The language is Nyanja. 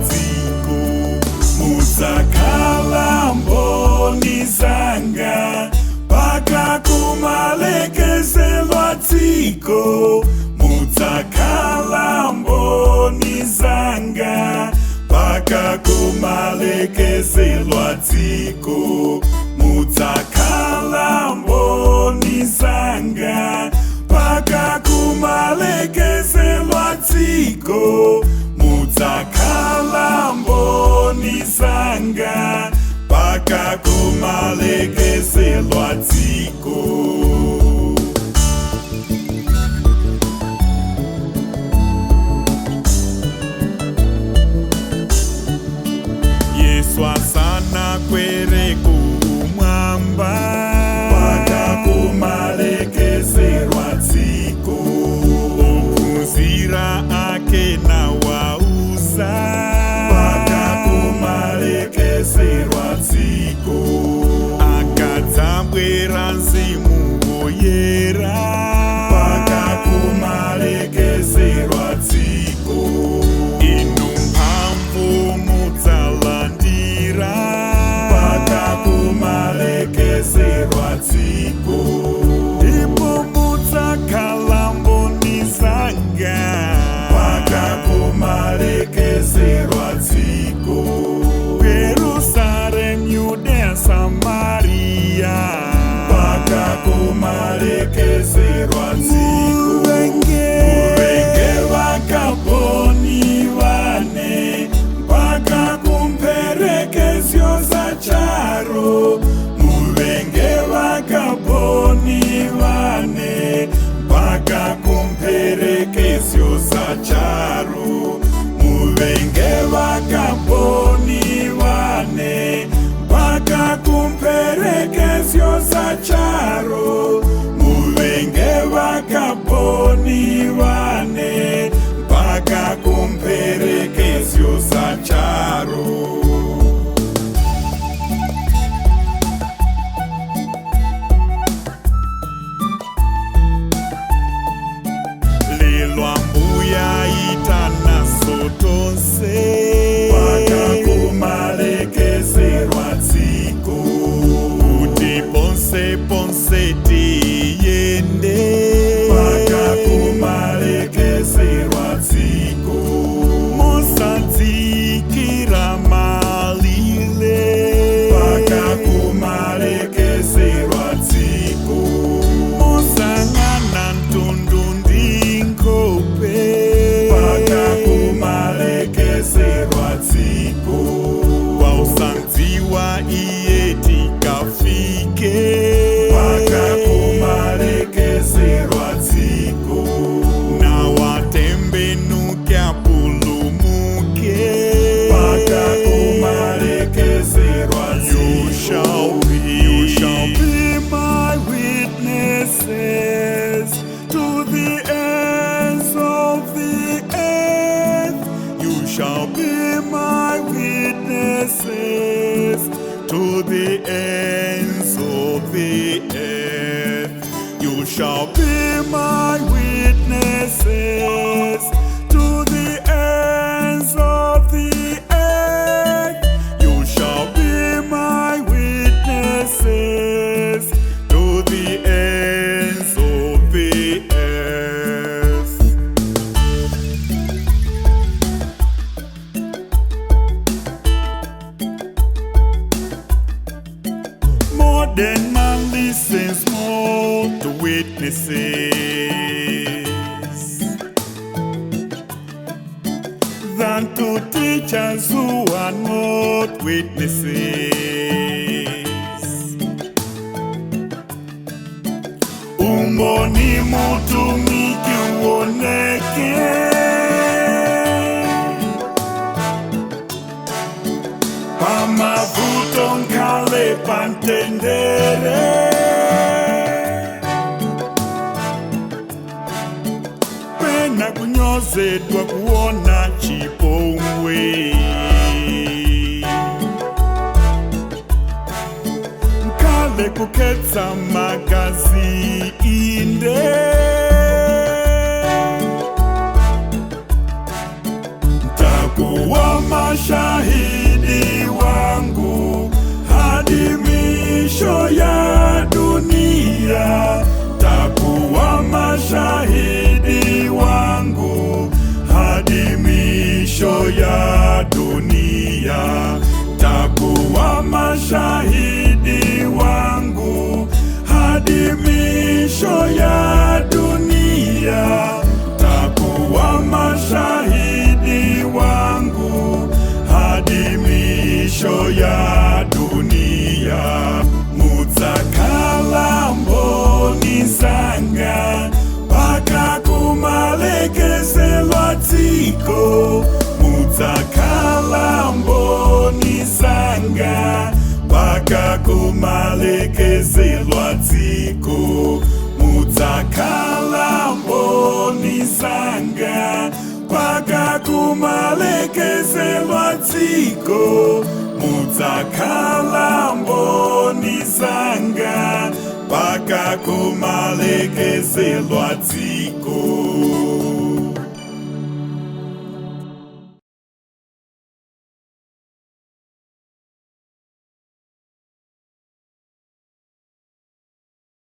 dziko. Mudzakhala mboni dzanga mpaka kumalekezero dziko. Mudzakhala mboni dzanga mpaka kumalekezero dziko. Mudzakhala mboni dzanga mpaka kumalekezero dziko. Mudzakhala mboni dzanga mpaka kumalekezero dziko. Yesu asana kwere kumwamba mpaka kumalekezero dziko. Ophunzira ake nawauza mpaka kumalekezero dziko. Akadzabwera Mzimu Woyera mpaka kumalekezero dziko. Inu mphamvu mudzalandira mpaka kumalekezero dziko. Ndipo mudzakhala mboni dzanga mpaka kumalekezero dziko. Jerusalem, Judea, Samaria mpaka kumalekezero dziko. Murenge vakaponi vane mpaka kumperekezero dzacharo. Murenge vakaponi vane mpaka kumperekezero dzacharo. Murenge vakaponi vane mpaka kumperekezero dzacharo. Murenge vakaponi vane mpaka kumperekezero dzacharo. Lelo Ambuya itana sotose mpaka kumalekezero dziko. Kuti ponse ponse tiyende mpaka kumalekezero dziko. Musadzikira malile mpaka kumalekezero dziko. Musang'ana ntundu ndi nkhope mpaka kumalekezero dziko. Wausandziwa iye tikafike mpaka kumalekezero dziko. Na watembenuke apulumuke mpaka kumalekezero dziko. You shall be my witnesses to the ends of the earth. You shall be my witnesses to the ends of the earth. You shall be my witnesses to the ends of the earth. You shall be my witnesses to the ends of the earth. More than man listens, more to witnesses than to teachers who are not witnesses. Umboni mutumiki uoneke pamavuto nkale pantendere. Pena kunyozedwa kuona chipongwe. Nkale kuketsa magazi inde. Ntakuwa dziko mudzakhala mboni zanga mpaka kumalekezelo dziko mudzakhala mboni zanga mpaka kumalekezelo dziko.